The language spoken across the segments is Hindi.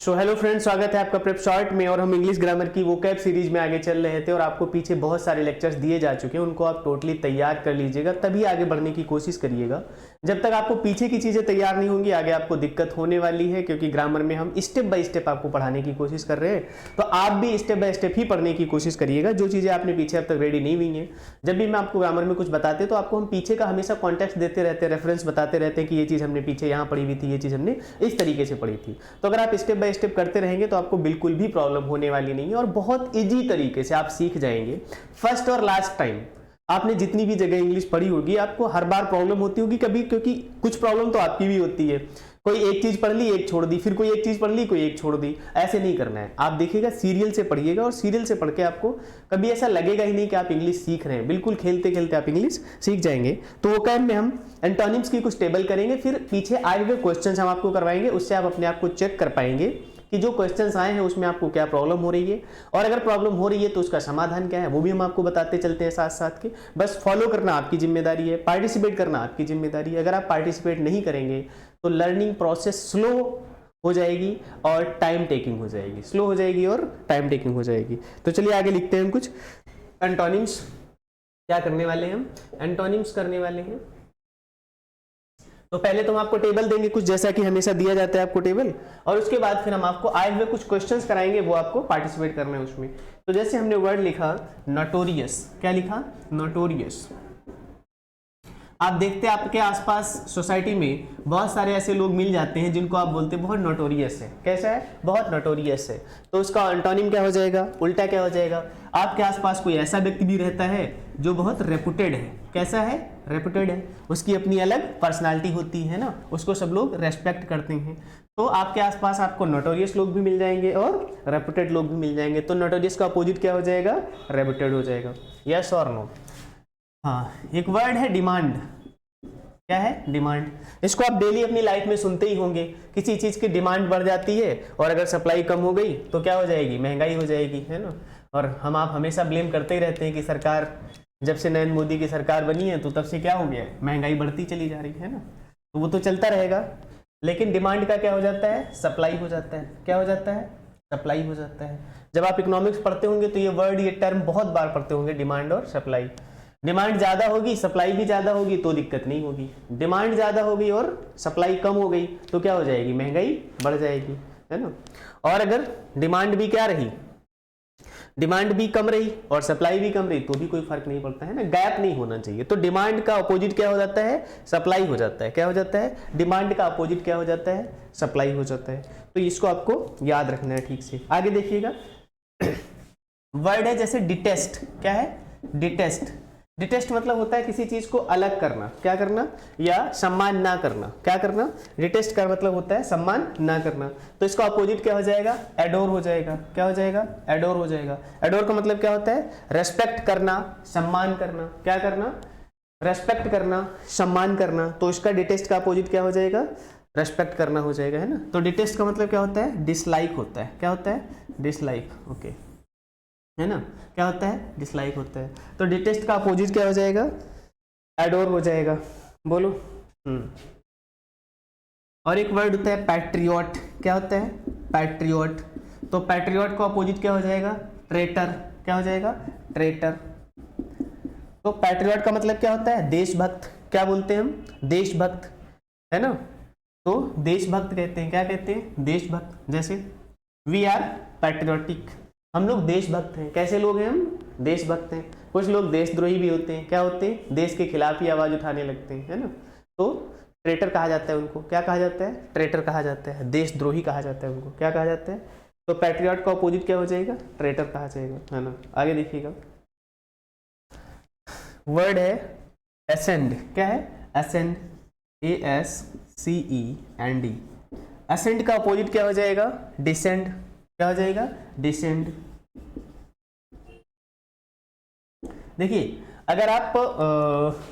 सो हेलो फ्रेंड्स, स्वागत है आपका प्रेप शॉर्ट में। और हम इंग्लिश ग्रामर की वोकैब सीरीज में आगे चल रहे थे और आपको पीछे बहुत सारे लेक्चर्स दिए जा चुके हैं, उनको आप टोटली तैयार कर लीजिएगा, तभी आगे बढ़ने की कोशिश करिएगा। जब तक आपको पीछे की चीज़ें तैयार नहीं होंगी आगे आपको दिक्कत होने वाली है, क्योंकि ग्रामर में हम स्टेप बाय स्टेप आपको पढ़ाने की कोशिश कर रहे हैं। तो आप भी स्टेप बाय स्टेप ही पढ़ने की कोशिश करिएगा, जो चीज़ें आपने पीछे अब तक रेडी नहीं हुई हैं। जब भी मैं आपको ग्रामर में कुछ बताते तो आपको हम पीछे का हमेशा कॉन्टेक्स्ट देते रहते हैं, रेफरेंस बताते रहते हैं कि ये चीज़ हमने पीछे यहाँ पढ़ी हुई थी, ये चीज़ हमने इस तरीके से पढ़ी थी। तो अगर आप स्टेप बाय स्टेप करते रहेंगे तो आपको बिल्कुल भी प्रॉब्लम होने वाली नहीं है और बहुत इजी तरीके से आप सीख जाएंगे। फर्स्ट और लास्ट टाइम आपने जितनी भी जगह इंग्लिश पढ़ी होगी आपको हर बार प्रॉब्लम होती होगी कभी, क्योंकि कुछ प्रॉब्लम तो आपकी भी होती है। कोई एक चीज पढ़ ली एक छोड़ दी, फिर कोई एक चीज पढ़ ली कोई एक छोड़ दी, ऐसे नहीं करना है। आप देखिएगा सीरियल से पढ़िएगा और सीरियल से पढ़ के आपको कभी ऐसा लगेगा ही नहीं कि आप इंग्लिश सीख रहे हैं, बिल्कुल खेलते खेलते आप इंग्लिश सीख जाएंगे। तो वो कैब में हम एंटोनिम्स की कुछ टेबल करेंगे, फिर पीछे आए हुए क्वेश्चन हम आपको करवाएंगे, उससे आप अपने आप को चेक कर पाएंगे कि जो क्वेश्चंस आए हैं उसमें आपको क्या प्रॉब्लम हो रही है, और अगर प्रॉब्लम हो रही है तो उसका समाधान क्या है वो भी हम आपको बताते चलते हैं साथ साथ के। बस फॉलो करना आपकी जिम्मेदारी है, पार्टिसिपेट करना आपकी जिम्मेदारी है। अगर आप पार्टिसिपेट नहीं करेंगे तो लर्निंग प्रोसेस स्लो हो जाएगी और टाइम टेकिंग हो जाएगी, स्लो हो जाएगी और टाइम टेकिंग हो जाएगी। तो चलिए आगे लिखते हैं हम कुछ एंटोनिम्स। क्या करने वाले हैं हम? एंटोनिम्स करने वाले हैं। तो पहले तो हम आपको टेबल देंगे कुछ, जैसा कि हमेशा दिया जाता है आपको टेबल, और उसके बाद फिर हम आपको आए हुए कुछ क्वेश्चंस कराएंगे, वो आपको पार्टिसिपेट करना है उसमें। तो जैसे हमने वर्ड लिखा नोटोरियस, क्या लिखा? नोटोरियस। आप देखते हैं आपके आसपास सोसाइटी में बहुत सारे ऐसे लोग मिल जाते हैं जिनको आप बोलते हैं बहुत नोटोरियस है। कैसा है? बहुत नोटोरियस है। तो उसका एंटोनिम क्या हो जाएगा? उल्टा क्या हो जाएगा? आपके आसपास कोई ऐसा व्यक्ति भी रहता है जो बहुत रेपुटेड है। कैसा है? रेपुटेड है। उसकी अपनी अलग पर्सनालिटी होती है ना, उसको सब लोग रेस्पेक्ट करते हैं। तो आपके आसपास आपको नोटोरियस लोग भी मिल जाएंगे और रेपुटेड लोग भी मिल जाएंगे। तो नोटोरियस का अपोजिट क्या हो जाएगा? रेपुटेड हो जाएगा। यस और नो? हाँ, एक वर्ड है डिमांड। क्या है? डिमांड। इसको आप डेली अपनी लाइफ में सुनते ही होंगे। किसी चीज की डिमांड बढ़ जाती है और अगर सप्लाई कम हो गई तो क्या हो जाएगी? महंगाई हो जाएगी, है ना। और आप हमेशा ब्लेम करते ही रहते हैं कि सरकार, जब से नरेंद्र मोदी की सरकार बनी है तो तब से क्या हो गया है? महंगाई बढ़ती चली जा रही है ना। तो वो तो चलता रहेगा, लेकिन डिमांड का क्या हो जाता है? सप्लाई हो जाता है। क्या हो जाता है? सप्लाई हो जाता है। जब आप इकोनॉमिक्स पढ़ते होंगे तो ये वर्ड, ये टर्म बहुत बार पढ़ते होंगे, डिमांड और सप्लाई। डिमांड ज्यादा होगी सप्लाई भी ज्यादा होगी तो दिक्कत नहीं होगी। डिमांड ज्यादा होगी और सप्लाई कम हो गई तो क्या हो जाएगी? महंगाई बढ़ जाएगी, है ना। और अगर डिमांड भी क्या रही, डिमांड भी कम रही और सप्लाई भी कम रही तो भी कोई फर्क नहीं पड़ता है ना, गैप नहीं होना चाहिए। तो डिमांड का अपोजिट क्या हो जाता है? सप्लाई हो जाता है। क्या हो जाता है? डिमांड का अपोजिट क्या हो जाता है? सप्लाई हो जाता है। तो इसको आपको याद रखना है ठीक से। आगे देखिएगा, वर्ड है जैसे डिटेस्ट। क्या है? डिटेस्ट। डिटेस्ट मतलब होता है किसी चीज को अलग करना। क्या करना? या सम्मान ना करना। क्या करना? डिटेस्ट का मतलब होता है सम्मान ना करना। तो इसका अपोजिट क्या हो जाएगा? एडोर हो जाएगा। क्या हो जाएगा? एडोर हो जाएगा। एडोर का मतलब क्या होता है? रेस्पेक्ट करना, सम्मान करना। क्या करना? रेस्पेक्ट करना, सम्मान करना। तो इसका डिटेस्ट का अपोजिट क्या हो जाएगा? रेस्पेक्ट करना हो जाएगा, है ना। तो डिटेस्ट का मतलब क्या होता है? डिसलाइक होता है। क्या होता है? डिसलाइक। ओके, है ना। क्या होता है? डिसलाइक होता है। तो डिटेस्ट का अपोजिट क्या हो जाएगा? एडोर हो जाएगा। बोलो। और एक वर्ड होता है पैट्रियट। क्या होता है? पैट्रियट। तो पैट्रियट का अपोजिट क्या हो जाएगा? ट्रेटर। क्या हो जाएगा? ट्रेटर। तो पैट्रियट का मतलब क्या होता है? देशभक्त। क्या बोलते हैं हम? देशभक्त, है ना। तो देशभक्त कहते हैं। क्या कहते हैं? देशभक्त। जैसे वी आर पैट्रियोटिक, हम लोग देशभक्त हैं। कैसे लोग हैं हम? देशभक्त हैं। कुछ लोग देशद्रोही भी होते हैं। क्या होते हैं? देश के खिलाफ ही आवाज उठाने लगते हैं, है ना। तो ट्रेटर कहा जाता है उनको। क्या कहा जाता है? ट्रेटर कहा जाता है। देशद्रोही कहा जाता है उनको। क्या कहा जाता है? तो पैट्रियट का अपोजिट क्या हो जाएगा? ट्रेटर कहा जाएगा, है ना। आगे देखिएगा, वर्ड है एसेंड। क्या है? एसेंड। ASCEND। एसेंड का अपोजिट क्या हो जाएगा? डिसेंड। क्या हो जाएगा? डिसेंड। देखिए, अगर आप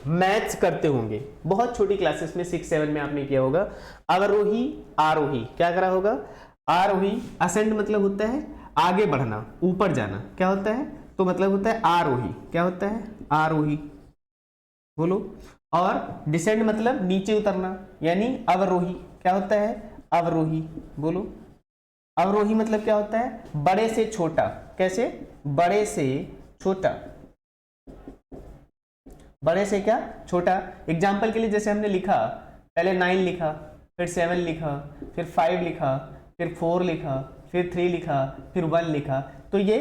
मैथ्स करते होंगे बहुत छोटी क्लासेस में, 6-7 में आपने किया होगा, अवरोही आरोही। क्या करा होगा? आरोही। असेंड मतलब होता है आगे बढ़ना, ऊपर जाना। क्या होता है? तो मतलब होता है आरोही। क्या होता है? आरोही। बोलो। और डिसेंड मतलब नीचे उतरना, यानी अवरोही। क्या होता है? अवरोही। बोलो। अवरोही मतलब क्या होता है? बड़े से छोटा। कैसे? बड़े से छोटा। बड़े से क्या? छोटा। एग्जाम्पल के लिए जैसे हमने लिखा, पहले 9 लिखा, फिर 7 लिखा, फिर 5 लिखा, फिर 4 लिखा, फिर 3 लिखा, फिर 1 लिखा, तो ये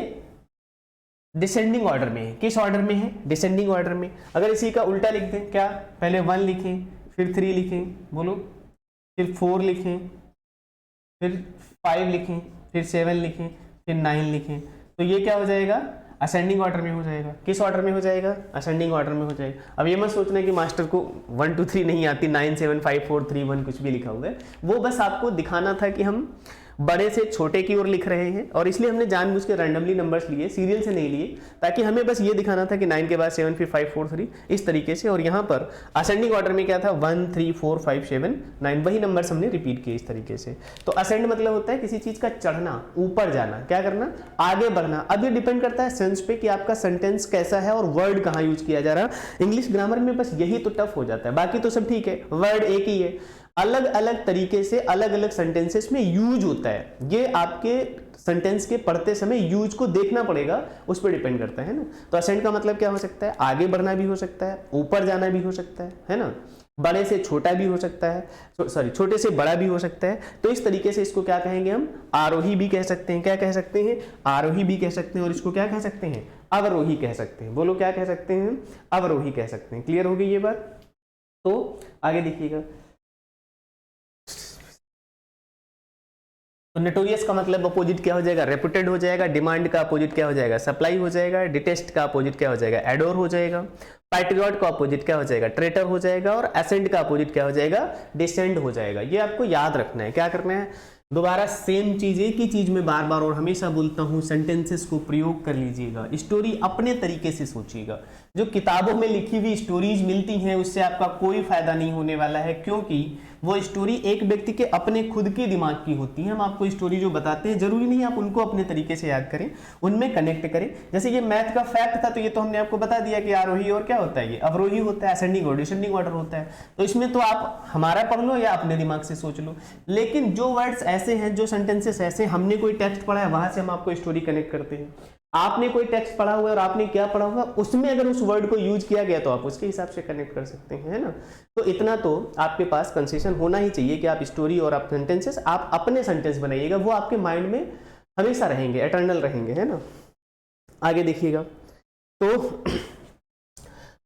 डिसेंडिंग ऑर्डर में है। किस ऑर्डर में है? डिसेंडिंग ऑर्डर में। अगर इसी का उल्टा लिख दें, क्या? पहले 1 लिखें, फिर 3 लिखें, बोलो, फिर 4 लिखें, फिर 5 लिखें, फिर 7 लिखें, फिर 9 लिखें, तो ये क्या हो जाएगा? असेंडिंग ऑर्डर में हो जाएगा। किस ऑर्डर में हो जाएगा? असेंडिंग ऑर्डर में हो जाएगा। अब ये मत सोचना कि मास्टर को 1 2 3 नहीं आती, 9 7 5 4 3 1 कुछ भी लिखा हुआ है, वो बस आपको दिखाना था कि हम बड़े से छोटे की ओर लिख रहे हैं, और इसलिए हमने जानबूझ के रैंडमली नंबर्स लिए, सीरियल से नहीं लिए, ताकि हमें बस ये दिखाना था कि 9 के बाद 7 फिर 5 4 3 इस तरीके से। और यहाँ पर असेंडिंग ऑर्डर में क्या था? 1 3 4 5 7 9, वही नंबर्स हमने रिपीट किए इस तरीके से। तो असेंड मतलब होता है किसी चीज का चढ़ना, ऊपर जाना, क्या करना? आगे बढ़ना। अब ये डिपेंड करता है सेंस पे कि आपका सेंटेंस कैसा है और वर्ड कहाँ यूज किया जा रहा है। इंग्लिश ग्रामर में बस यही तो टफ हो जाता है, बाकी तो सब ठीक है, वर्ड एक ही है, अलग अलग तरीके से अलग अलग सेंटेंसेस में यूज होता है। ये आपके सेंटेंस के पढ़ते समय यूज को देखना पड़ेगा, उस पर डिपेंड करता है ना। तो असेंड का मतलब क्या हो सकता है? आगे बढ़ना भी हो सकता है, ऊपर जाना भी हो सकता है ना, बड़े से छोटा भी हो सकता है, सॉरी छोटे से बड़ा भी हो सकता है। तो इस तरीके से इसको क्या कहेंगे हम? आरोही भी कह सकते हैं। क्या कह सकते हैं? आरोही भी कह सकते हैं। और इसको क्या कह सकते हैं? अवरोही कह सकते हैं। बोलो, क्या कह सकते हैं? अवरोही कह सकते हैं। क्लियर हो गई ये बात? तो आगे देखिएगा, तो नोटोरियस का मतलब अपोजिट क्या हो जाएगा? रेपुटेड हो जाएगा। डिमांड का अपोजिट क्या हो जाएगा? सप्लाई हो जाएगा। डिटेस्ट का अपोजिट क्या हो जाएगा? एडोर हो जाएगा। पैट्रियट का अपोजिट क्या हो जाएगा? ट्रेटर हो जाएगा। और एसेंड का अपोजिट क्या हो जाएगा? डिसेंड हो जाएगा। ये आपको याद रखना है। क्या करना है? दोबारा सेम चीज, एक ही चीज में बार बार और हमेशा बोलता हूं, सेंटेंसेस को प्रयोग कर लीजिएगा। स्टोरी अपने तरीके से सोचिएगा। जो किताबों में लिखी हुई स्टोरीज मिलती हैं उससे आपका कोई फायदा नहीं होने वाला है, क्योंकि वो स्टोरी एक व्यक्ति के अपने खुद के दिमाग की होती है। हम आपको स्टोरी जो बताते हैं जरूरी नहीं आप उनको अपने तरीके से याद करें, उनमें कनेक्ट करें। जैसे ये मैथ का फैक्ट था, तो ये तो हमने आपको बता दिया कि आरोही और क्या होता है? ये अवरोही होता है, असेंडिंग और डिसेंडिंग ऑर्डर होता है। तो इसमें तो आप हमारा पढ़ लो या अपने दिमाग से सोच लो। लेकिन जो वर्ड्स ऐसे हैं, जो सेंटेंसेस ऐसे, हमने कोई टेक्स्ट पढ़ा है वहां से हम आपको स्टोरी कनेक्ट करते हैं। आपने कोई टेक्स्ट पढ़ा हुआ है और आपने क्या पढ़ा हुआ, उसमें अगर उस वर्ड को यूज किया गया तो आप उसके हिसाब से कनेक्ट कर सकते हैं, है ना। तो इतना तो आपके पास कंसेशन होना ही चाहिए कि आप स्टोरी और आप सेंटेंसेस आप अपने सेंटेंस बनाइएगा, वो आपके माइंड में हमेशा रहेंगे, एटर्नल रहेंगे, है ना। आगे देखिएगा, तो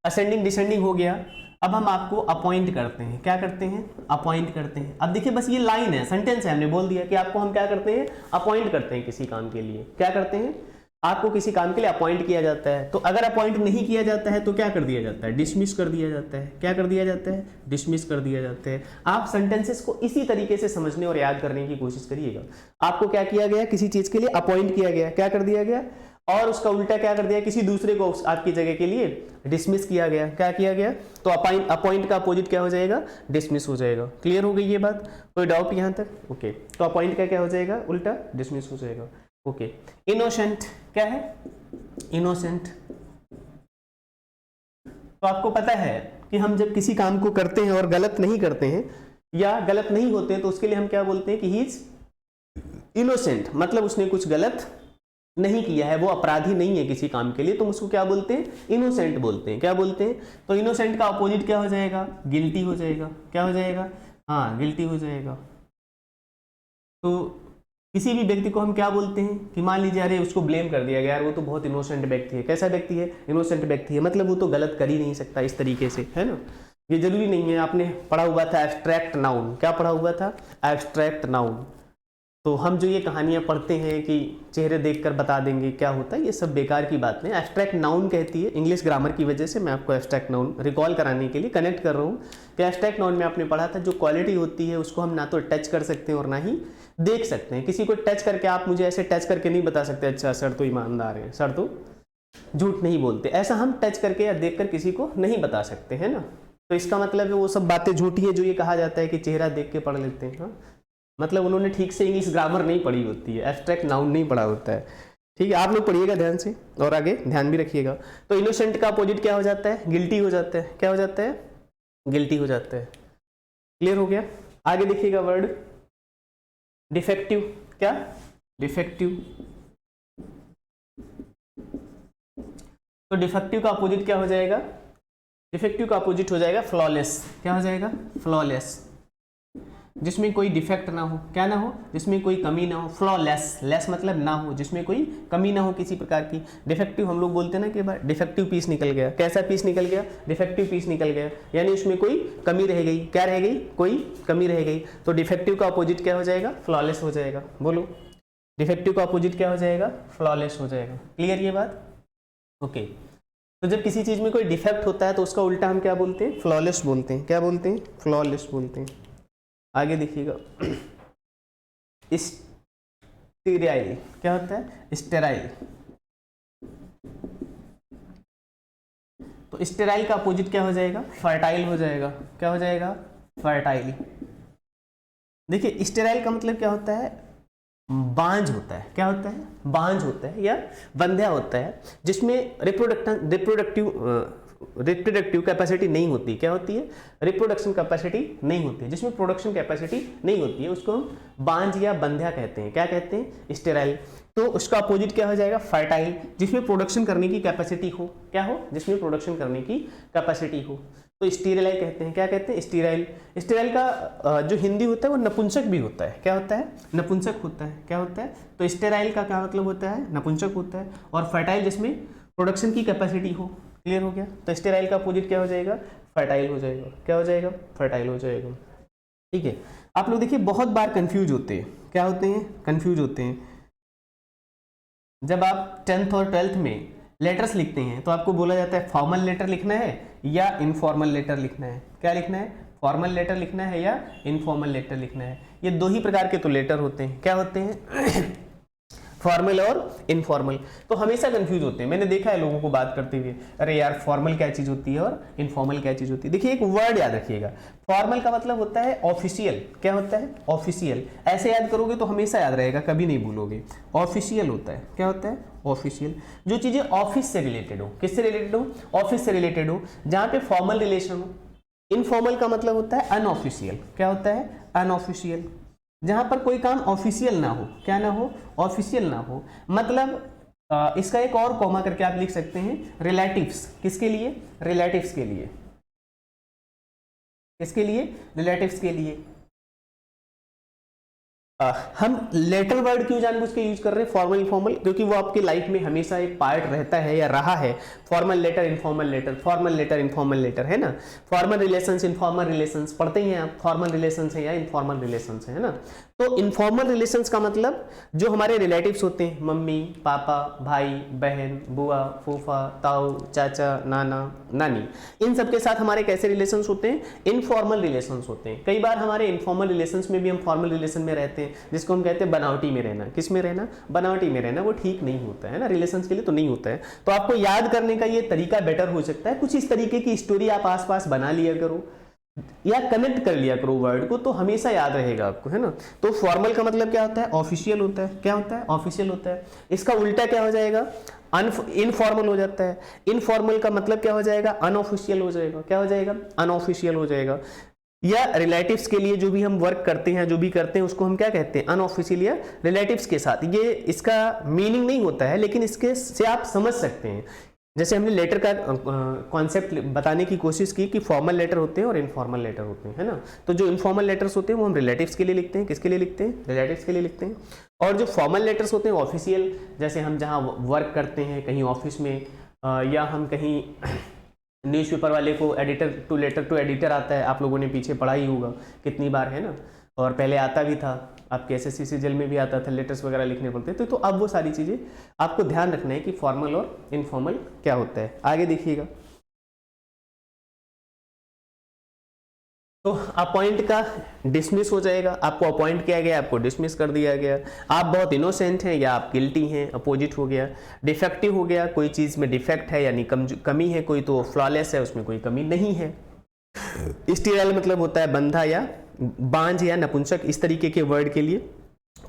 असेंडिंग डिसेंडिंग हो गया। अब हम आपको अपॉइंट करते हैं। क्या करते हैं? अपॉइंट करते हैं। अब देखिए बस ये लाइन है, सेंटेंस है, हमने बोल दिया कि आपको हम क्या करते हैं? अपॉइंट करते हैं किसी काम के लिए। क्या करते हैं? आपको किसी काम के लिए अपॉइंट किया जाता है। तो अगर अपॉइंट नहीं किया जाता है तो क्या कर दिया जाता है? डिसमिस कर दिया जाता है। क्या कर दिया जाता है? डिसमिस कर दिया जाता है। आप सेंटेंसेस को इसी तरीके से समझने और याद करने की कोशिश करिएगा। आपको क्या किया गया? किसी चीज के लिए अपॉइंट किया गया, क्या कर दिया गया? और उसका उल्टा क्या कर दिया? किसी दूसरे को आपकी जगह के लिए डिसमिस किया गया। क्या किया गया? तो अपॉइंट का अपोजिट क्या हो जाएगा? डिसमिस हो जाएगा। क्लियर हो गई ये बात? कोई डाउट यहाँ तक? ओके, तो अपॉइंट का क्या हो जाएगा? उल्टा डिसमिस हो जाएगा। ओके, इनोसेंट क्या है? इनोसेंट। तो आपको पता है कि हम जब किसी काम को करते हैं और गलत नहीं करते हैं या गलत नहीं होते हैं तो उसके लिए हम क्या बोलते हैं कि ही इज इनोसेंट, मतलब उसने कुछ गलत नहीं किया है, वो अपराधी नहीं है किसी काम के लिए, तो उसको क्या बोलते हैं? इनोसेंट बोलते हैं। क्या बोलते हैं? तो इनोसेंट का अपोजिट क्या हो जाएगा? गिल्टी हो जाएगा। क्या हो जाएगा? हाँ, गिल्टी हो जाएगा। तो किसी भी व्यक्ति को हम क्या बोलते हैं कि मान लीजिए अरे उसको ब्लेम कर दिया गया, यार वो तो बहुत इनोसेंट व्यक्ति है। कैसा व्यक्ति है? इनोसेंट व्यक्ति है, मतलब वो तो गलत कर ही नहीं सकता, इस तरीके से, है ना। ये जरूरी नहीं है। आपने पढ़ा हुआ था एब्स्ट्रैक्ट नाउन। क्या पढ़ा हुआ था? Abstract noun. तो हम जो ये कहानियां पढ़ते हैं कि चेहरे देखकर बता देंगे क्या होता है, ये सब बेकार की बात नहीं। एब्स्ट्रैक्ट नाउन कहती है, इंग्लिश ग्रामर की वजह से मैं आपको एब्स्ट्रैक्ट नाउन रिकॉल कराने के लिए कनेक्ट कर रहा हूँ कि एब्स्ट्रैक्ट नाउन में आपने पढ़ा था जो क्वालिटी होती है उसको हम ना तो टच कर सकते हैं और ना ही देख सकते हैं। किसी को टच करके आप मुझे ऐसे टच करके नहीं बता सकते अच्छा सर तो ईमानदार है, सर तो झूठ नहीं बोलते, ऐसा हम टच करके या देख कर किसी को नहीं बता सकते, है ना। तो इसका मतलब है वो सब बातें झूठी है जो ये कहा जाता है कि चेहरा देख के पढ़ लेते हैं। हाँ, मतलब उन्होंने ठीक से इंग्लिश ग्रामर नहीं पढ़ी होती है, एब्स्ट्रैक्ट नाउन नहीं पढ़ा होता है। ठीक है, आप लोग पढ़िएगा ध्यान से और आगे ध्यान भी रखिएगा। तो इनोसेंट का अपोजिट क्या हो जाता है? गिल्टी हो जाता है। क्या हो जाता है? गिल्टी हो जाता है। क्लियर हो गया? आगे देखिएगा वर्ड डिफेक्टिव। क्या? डिफेक्टिव। तो डिफेक्टिव का अपोजिट क्या हो जाएगा? डिफेक्टिव का अपोजिट हो जाएगा फ्लॉलेस। क्या हो जाएगा? फ्लॉलेस, जिसमें कोई डिफेक्ट ना हो। क्या ना हो? जिसमें कोई कमी ना हो। फ्लॉलेस, लेस मतलब ना हो, जिसमें कोई कमी ना हो किसी प्रकार की। डिफेक्टिव हम लोग बोलते हैं ना कि भाई डिफेक्टिव पीस निकल गया। कैसा पीस निकल गया? डिफेक्टिव पीस निकल गया, यानी उसमें कोई कमी रह गई। क्या रह गई? कोई कमी रह गई। तो डिफेक्टिव का अपोजिट क्या हो जाएगा? फ्लॉलेस हो जाएगा। बोलो, डिफेक्टिव का अपोजिट क्या हो जाएगा? फ्लॉलेस हो जाएगा। क्लियर ये बात? ओके। तो जब किसी चीज में कोई डिफेक्ट होता है तो उसका उल्टा हम क्या बोलते हैं? फ्लॉलेस बोलते हैं। क्या बोलते हैं? फ्लॉलेस बोलते हैं। आगे देखिएगा, स्टेराइल। क्या होता है? स्टेराइल। तो स्टेराइल का अपोजिट क्या हो जाएगा? फर्टाइल हो जाएगा। क्या हो जाएगा? फर्टाइल। देखिए, स्टेराइल का मतलब क्या होता है? बांझ होता है। क्या होता है? बांझ होता है या बंध्या होता है, जिसमें रिप्रोडक्टिव कैपेसिटी नहीं होती। क्या होती है? रिप्रोडक्शन कैपेसिटी नहीं होती है। जिसमें प्रोडक्शन कैपेसिटी नहीं होती है उसको हम बांझ या बंध्या कहते हैं। क्या कहते हैं? स्टेराइल। तो उसका अपोजिट क्या हो जाएगा? फर्टाइल, जिसमें प्रोडक्शन करने की कैपेसिटी हो। क्या हो? जिसमें प्रोडक्शन करने की कैपेसिटी हो। तो स्टीराइल कहते हैं। क्या कहते हैं? स्टीराइल। स्टीराइल का जो हिंदी होता है वो नपुंसक भी होता है। क्या होता है? नपुंसक होता है। क्या होता है? तो स्टेराइल का क्या मतलब होता है? नपुंसक होता है। और फर्टाइल जिसमें प्रोडक्शन की कैपेसिटी हो। क्लियर हो गया? तो स्टेराइल का अपोजिट क्या हो जाएगा? फर्टाइल हो जाएगा। क्या हो जाएगा? फर्टाइल हो जाएगा। ठीक है। आप लोग देखिए बहुत बार कंफ्यूज होते हैं। क्या होते हैं? कंफ्यूज होते हैं। जब आप 10th और 12th में लेटर्स लिखते हैं तो आपको बोला जाता है फॉर्मल लेटर लिखना है या इनफॉर्मल लेटर लिखना है। क्या लिखना है? फॉर्मल लेटर लिखना है या इनफॉर्मल लेटर लिखना है। ये दो ही प्रकार के तो लेटर होते हैं। क्या होते हैं? फॉर्मल और इनफॉर्मल। तो हमेशा कंफ्यूज होते हैं। मैंने देखा है लोगों को बात करते हुए, अरे यार फॉर्मल क्या चीज होती है और इनफॉर्मल क्या चीज होती है। देखिए एक वर्ड याद रखिएगा, फॉर्मल का मतलब होता है ऑफिशियल। क्या होता है? ऑफिशियल। ऐसे याद करोगे तो हमेशा याद रहेगा, कभी नहीं भूलोगे। ऑफिशियल होता है। क्या होता है? ऑफिशियल। जो चीजें ऑफिस से रिलेटेड हो। किससे रिलेटेड हो? ऑफिस से रिलेटेड हो, जहां पे फॉर्मल रिलेशन हो। इनफॉर्मल का मतलब होता है अनऑफिशियल। क्या होता है? अनऑफिशियल। जहां पर कोई काम ऑफिशियल ना हो। क्या ना हो? ऑफिशियल ना हो। मतलब इसका एक और कॉमा करके आप लिख सकते हैं, रिलेटिव्स। किसके लिए? रिलेटिव्स के लिए। किसके लिए? रिलेटिव्स के लिए। हम लेटर वर्ड क्यों जानबूझ के यूज कर रहे हैं फॉर्मल इनफॉर्मल? क्योंकि वो आपकी लाइफ में हमेशा एक पार्ट रहता है या रहा है। Formal letter, informal letter, formal letter, informal letter, है ना। फॉर्मल रिलेशंस, इनफॉर्मल रिलेशंस पढ़ते ही हैं आप। फॉर्मल रिलेशंस है या इनफॉर्मल रिलेशंस है ना। तो इनफॉर्मल रिलेशंस का मतलब जो हमारे रिलेटिव्स होते हैं, मम्मी पापा, भाई बहन, बुआ फूफा, ताऊ चाचा, नाना नानी, इन सब के साथ हमारे कैसे रिलेशंस होते हैं? इनफॉर्मल रिलेशंस होते हैं। कई बार हमारे इनफॉर्मल रिलेशंस में भी हम फॉर्मल रिलेशन में रहते हैं, जिसको हम कहते हैं बनावटी में रहना। किस में रहना? बनावटी में रहना। वो ठीक नहीं होता है ना, रिलेशंस के लिए तो नहीं होता है। तो आपको याद करने का ये तरीका बेटर हो सकता है, कुछ इस तरीके की स्टोरी आप आसपास बना लिया करो या कनेक्ट कर लिया करो वर्ड को, तो हमेशा याद रहेगा आपको, है ना। तो फॉर्मल का मतलब क्या होता है? ऑफिशियल होता है। क्या होता है? ऑफिशियल होता है। इसका उल्टा क्या हो जाएगा? इनफॉर्मल हो जाता है। इनफॉर्मल का मतलब क्या हो जाएगा? अनऑफिशियल हो जाएगा। क्या हो जाएगा? अनऑफिशियल हो जाएगा। या रिलेटिव्स के लिए जो भी हम वर्क करते हैं, जो भी करते हैं, उसको हम क्या कहते हैं? अनऑफिशियल या रिलेटिव्स के साथ। ये इसका मीनिंग नहीं होता है, लेकिन इसके से आप समझ सकते हैं। जैसे हमने लेटर का कॉन्सेप्ट बताने की कोशिश की कि फॉर्मल लेटर होते हैं और इनफॉर्मल लेटर होते हैं, है ना। तो जो इनफॉर्मल लेटर्स होते हैं वो हम रिलेटिव्स के लिए लिखते हैं। किसके लिए लिखते हैं? रिलेटिव्स के लिए लिखते हैं। और जो फॉर्मल लेटर्स होते हैं ऑफिशियल, जैसे हम जहाँ वर्क करते हैं कहीं ऑफिस में, या हम कहीं न्यूज़पेपर वाले को एडिटर टू एडिटर आता है, आप लोगों ने पीछे पढ़ा ही होगा कितनी बार, है ना। और पहले आता भी था, आपके एसएससी सीजीएल में भी आता था, लेटर्स वगैरह लिखने पड़ते थे। तो अब वो सारी चीज़ें आपको ध्यान रखना है कि फॉर्मल और इनफॉर्मल क्या होता है। आगे देखिएगा, तो अपॉइंट का डिसमिस हो जाएगा। आपको अपॉइंट किया गया, आपको डिसमिस कर दिया गया। आप बहुत इनोसेंट हैं या आप गिल्टी हैं, अपोजिट हो गया। डिफेक्टिव हो गया, कोई चीज़ में डिफेक्ट है यानी कमी है कोई, तो फ्लॉलेस है, उसमें कोई कमी नहीं है। स्टीराइल मतलब होता है बंधा या बांझ या नपुंसक, इस तरीके के वर्ड के लिए।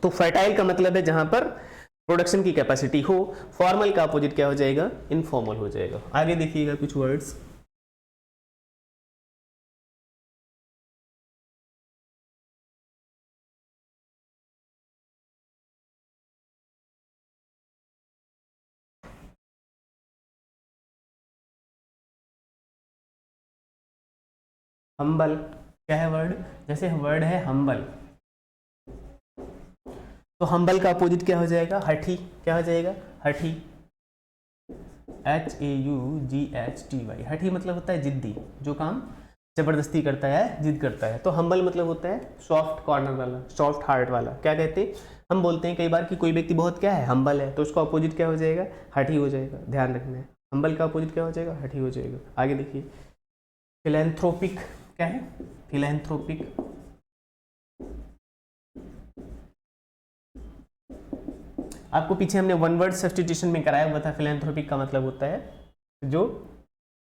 तो फर्टाइल का मतलब है जहां पर प्रोडक्शन की कैपेसिटी हो। फॉर्मल का अपोजिट क्या हो जाएगा? इनफॉर्मल हो जाएगा। आगे देखिएगा कुछ वर्ड्स। हम्बल क्या है वर्ड, जैसे वर्ड है हम्बल, तो हम्बल का अपोजिट क्या हो जाएगा, हठी। क्या हो जाएगा, हठी, HAUGHTY। हठी मतलब होता है जिद्दी, जो काम जबरदस्ती करता है, जिद करता है। तो हम्बल मतलब होता है सॉफ्ट कॉर्नर वाला, सॉफ्ट हार्ट वाला। क्या कहते हैं, हम बोलते हैं कई बार कि कोई व्यक्ति बहुत क्या है, हम्बल है, तो उसका अपोजिट क्या हो जाएगा, हठी हो जाएगा। ध्यान रखना है, हम्बल का अपोजिट क्या हो जाएगा, हठी हो जाएगा। आगे देखिए, फिलैंथ्रोपिक क्या है, फिलैंथ्रोपिक, आपको पीछे हमने वन वर्ड सब्स्टिट्यूशन में कराया हुआ था। फिलैंथ्रोपिक का मतलब होता है जो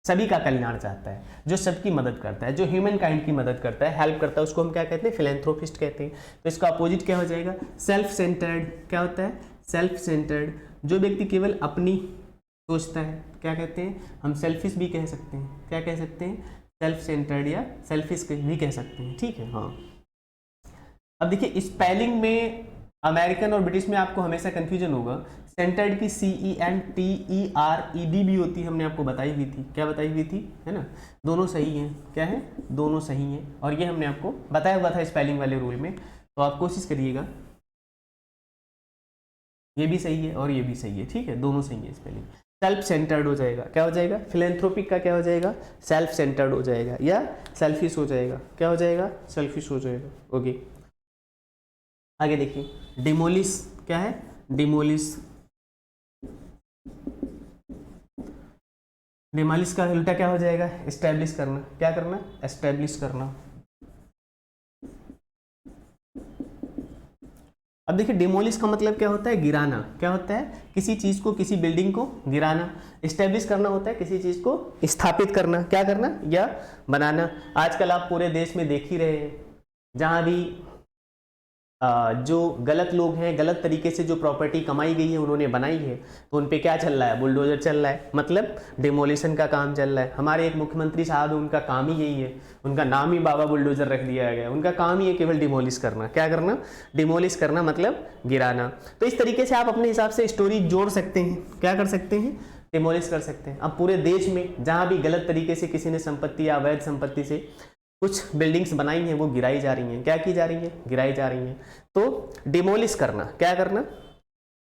सभी का कल्याण चाहता है, जो सबकी मदद करता है, जो ह्यूमन काइंड की मदद करता है, हेल्प करता है, उसको हम क्या कहते हैं, फिलैंथ्रोपिस्ट कहते हैं। तो इसका अपोजिट क्या हो जाएगा, सेल्फ सेंटर्ड। क्या होता है, सेल्फ सेंटर्ड, जो व्यक्ति केवल अपनी सोचता है, क्या कहते हैं हम, सेल्फिश भी कह सकते हैं। क्या कह सकते हैं, सेल्फ सेंटर्ड या सेल्फिश भी कह सकते हैं, ठीक है। हाँ, अब देखिए स्पेलिंग में अमेरिकन और ब्रिटिश में आपको हमेशा कंफ्यूजन होगा। सेंटर्ड की CENTERED भी होती है, हमने आपको बताई हुई थी। क्या बताई हुई थी, है ना, दोनों सही हैं। क्या है, दोनों सही हैं, और ये हमने आपको बताया हुआ था स्पेलिंग वाले रूल में। तो आप कोशिश करिएगा, ये भी सही है और ये भी सही है, ठीक है, दोनों सही है स्पेलिंग। सेल्फ सेंटर्ड हो जाएगा, क्या हो जाएगा, फिलेंथ्रोपिक का क्या हो जाएगा, सेल्फ सेंटर्ड हो जाएगा या सेल्फिश हो जाएगा। क्या हो जाएगा, सेल्फिश हो जाएगा। ओके, आगे देखिए, डिमोलिश क्या है, डिमोलिश, डिमोलिश का उल्टा क्या हो जाएगा, एस्टैब्लिश करना। क्या करना, एस्टैब्लिश करना। अब देखिए, डिमोलिश का मतलब क्या होता है, गिराना। क्या होता है, किसी चीज को, किसी बिल्डिंग को गिराना। एस्टैब्लिश करना होता है किसी चीज को स्थापित करना, क्या करना, या बनाना। आजकल आप पूरे देश में देख ही रहे हैं, जहां भी जो गलत लोग हैं, गलत तरीके से जो प्रॉपर्टी कमाई गई है, उन्होंने बनाई है, तो उन पे क्या चल रहा है, बुलडोजर चल रहा है, मतलब डिमोलिशन का काम चल रहा है। हमारे एक मुख्यमंत्री साहब है, उनका काम ही यही है, उनका नाम ही बाबा बुलडोजर रख दिया गया। उनका काम ही है केवल डिमोलिश करना। क्या करना, डिमोलिश करना मतलब गिराना। तो इस तरीके से आप अपने हिसाब से स्टोरी जोड़ सकते हैं। क्या कर सकते हैं, डिमोलिश कर सकते हैं। अब पूरे देश में जहां भी गलत तरीके से किसी ने संपत्ति या अवैध संपत्ति से कुछ बिल्डिंग्स बनाई हैं, वो गिराई जा रही हैं। क्या की जा रही हैं, गिराई जा रही हैं। तो डिमोलिश करना, क्या करना,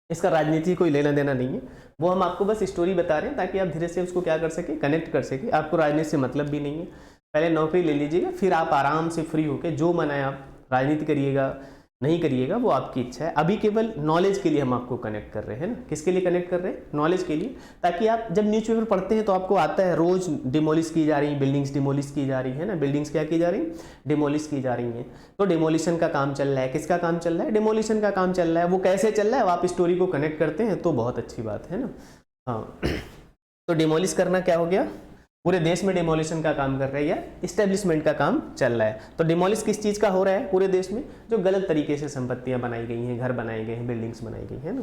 इसका राजनीति कोई लेना देना नहीं है, वो हम आपको बस स्टोरी बता रहे हैं ताकि आप धीरे से उसको क्या कर सके, कनेक्ट कर सके। आपको राजनीति से मतलब भी नहीं है, पहले नौकरी ले लीजिएगा, फिर आप आराम से फ्री होकर जो मन है आप राजनीति करिएगा, नहीं करिएगा वो आपकी इच्छा है। अभी केवल नॉलेज के लिए हम आपको कनेक्ट कर रहे हैं ना, किसके लिए कनेक्ट कर रहे हैं, नॉलेज के लिए। ताकि आप जब न्यूज़पेपर पढ़ते हैं तो आपको आता है रोज डिमोलिश की जा रही, बिल्डिंग्स डिमोलिश की जा रही है ना, बिल्डिंग्स क्या की जा रही, डिमोलिश की जा रही हैं। तो डिमोलिशन का काम चल रहा है, किसका काम चल रहा है, डिमोलिशन का काम चल रहा है। वो कैसे चल रहा है, आप स्टोरी को कनेक्ट करते हैं तो बहुत अच्छी बात है ना। हाँ, तो डिमोलिश करना क्या हो गया, पूरे देश में डिमोलिशन का काम कर रहे हैं या स्टेब्लिशमेंट का काम चल रहा है। तो डिमोलिश किस चीज़ का हो रहा है पूरे देश में, जो गलत तरीके से संपत्तियां बनाई गई हैं, घर बनाए गए हैं, बिल्डिंग्स बनाई गई है ना।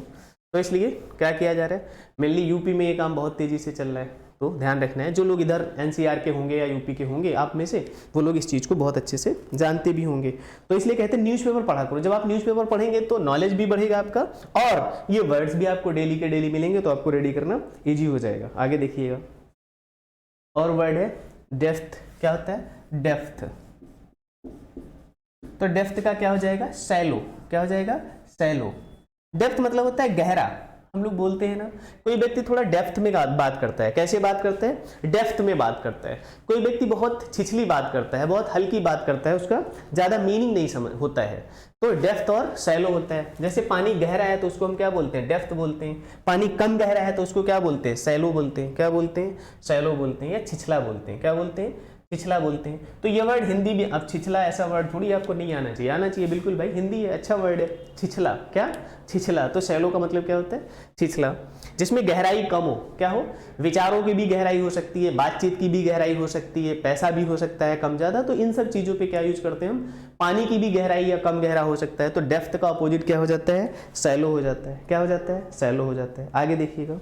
तो इसलिए क्या किया जा रहा है, मेनली यूपी में ये काम बहुत तेजी से चल रहा है। तो ध्यान रखना है, जो लोग इधर एनसीआर के होंगे या यूपी के होंगे आप में से, वो लोग इस चीज़ को बहुत अच्छे से जानते भी होंगे। तो इसलिए कहते हैं न्यूज़पेपर पढ़ा करो। जब आप न्यूज़पेपर पढ़ेंगे तो नॉलेज भी बढ़ेगा आपका, और ये वर्ड्स भी आपको डेली के डेली मिलेंगे, तो आपको रेडी करना ईजी हो जाएगा। आगे देखिएगा, और वर्ड है डेप्थ। क्या होता है, डेप्थ। तो डेप्थ का क्या हो जाएगा, सैलो। क्या हो जाएगा, सैलो। डेप्थ मतलब होता है गहरा। हम लोग बोलते हैं ना, कोई व्यक्ति थोड़ा डेप्थ में बात करता है। कैसे बात करता है, डेप्थ में बात करता है। कोई व्यक्ति बहुत छिछली बात करता है, बहुत हल्की बात करता है, उसका ज्यादा मीनिंग नहीं समझ होता है। तो डेप्थ और सैलो होता है। जैसे पानी गहरा है तो उसको हम क्या बोलते हैं, डेप्थ बोलते हैं। पानी कम गहरा है तो उसको क्या बोलते हैं, सैलो बोलते हैं। क्या बोलते हैं, सैलो बोलते हैं, या छिछला बोलते हैं। क्या बोलते हैं, छिछला बोलते हैं। तो ये वर्ड हिंदी में, अब छिछला ऐसा वर्ड थोड़ी आपको नहीं आना चाहिए, आना चाहिए बिल्कुल भाई, हिंदी है, अच्छा वर्ड है छिछला। क्या, छिछला। तो सैलो का मतलब क्या होता है, छिछला, जिसमें गहराई कम हो। क्या हो, विचारों की भी गहराई हो सकती है, बातचीत की भी गहराई हो सकती है, पैसा भी हो सकता है कम ज्यादा। तो इन सब चीजों पे क्या यूज करते हैं हम, पानी की भी गहराई या कम गहरा हो सकता है। तो डेप्थ का अपोजिट क्या हो जाता है, सैलो हो जाता है। क्या हो जाता है, सैलो हो जाता है। आगे देखिएगा,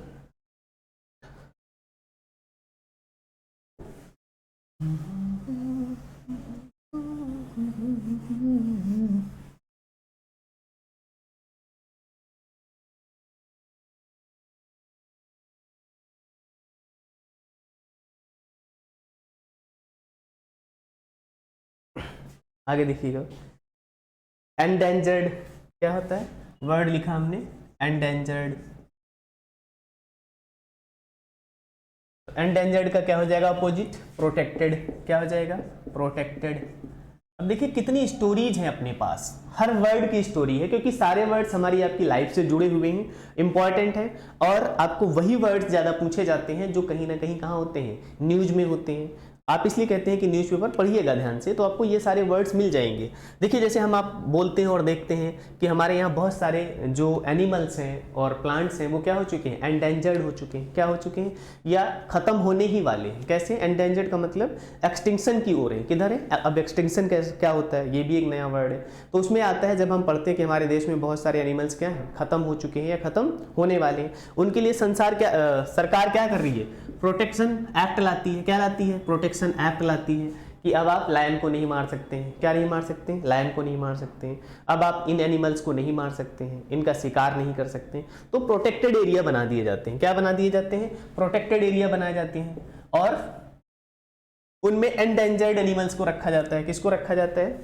आगे देखिएगा, एंडेंजर्ड क्या होता है, वर्ड लिखा हमने एंडेंजर्ड, एंडेंजर्ड का क्या हो जाएगा अपोजिट, प्रोटेक्टेड, क्या हो जाएगा, प्रोटेक्टेड। अब देखिए कितनी स्टोरीज हैं अपने पास, हर वर्ड की स्टोरी है, क्योंकि सारे वर्ड्स हमारी आपकी लाइफ से जुड़े हुए हैं, इंपॉर्टेंट है, और आपको वही वर्ड्स ज्यादा पूछे जाते हैं जो कहीं ना कहीं कहाँ होते हैं, न्यूज में होते हैं। आप इसलिए कहते हैं कि न्यूज़पेपर पढ़िएगा ध्यान से, तो आपको ये सारे वर्ड्स मिल जाएंगे। देखिए जैसे हम आप बोलते हैं और देखते हैं कि हमारे यहाँ बहुत सारे जो एनिमल्स हैं और प्लांट्स हैं वो क्या हो चुके हैं, एंडेंजर्ड हो चुके हैं, क्या हो चुके हैं, या खत्म होने ही वाले हैं। कैसे, एंडेंजर्ड का मतलब एक्सटिंक्शन की ओर है, किधर है। अब एक्सटिंक्शन क्या होता है, ये भी एक नया वर्ड है, तो उसमें आता है जब हम पढ़ते हैं कि हमारे देश में बहुत सारे एनिमल्स क्या हैं, खत्म हो चुके हैं या खत्म होने वाले हैं। उनके लिए सरकार क्या कर रही है, प्रोटेक्शन एक्ट लाती है, क्या लाती है, प्रोटेक्शन एक्ट लाती है कि अब आप लायन को नहीं मार सकते हैं, क्या नहीं मार सकते हैं, लायन को नहीं मार सकते हैं, अब आप इन एनिमल्स को नहीं मार सकते हैं, इनका शिकार नहीं कर सकते हैं। तो प्रोटेक्टेड एरिया बना दिए जाते हैं, क्या बना दिए जाते हैं, प्रोटेक्टेड एरिया बनाए जाते हैं, और उनमें एंडेंजर्ड एनिमल्स को रखा जाता है। किसको रखा जाता है,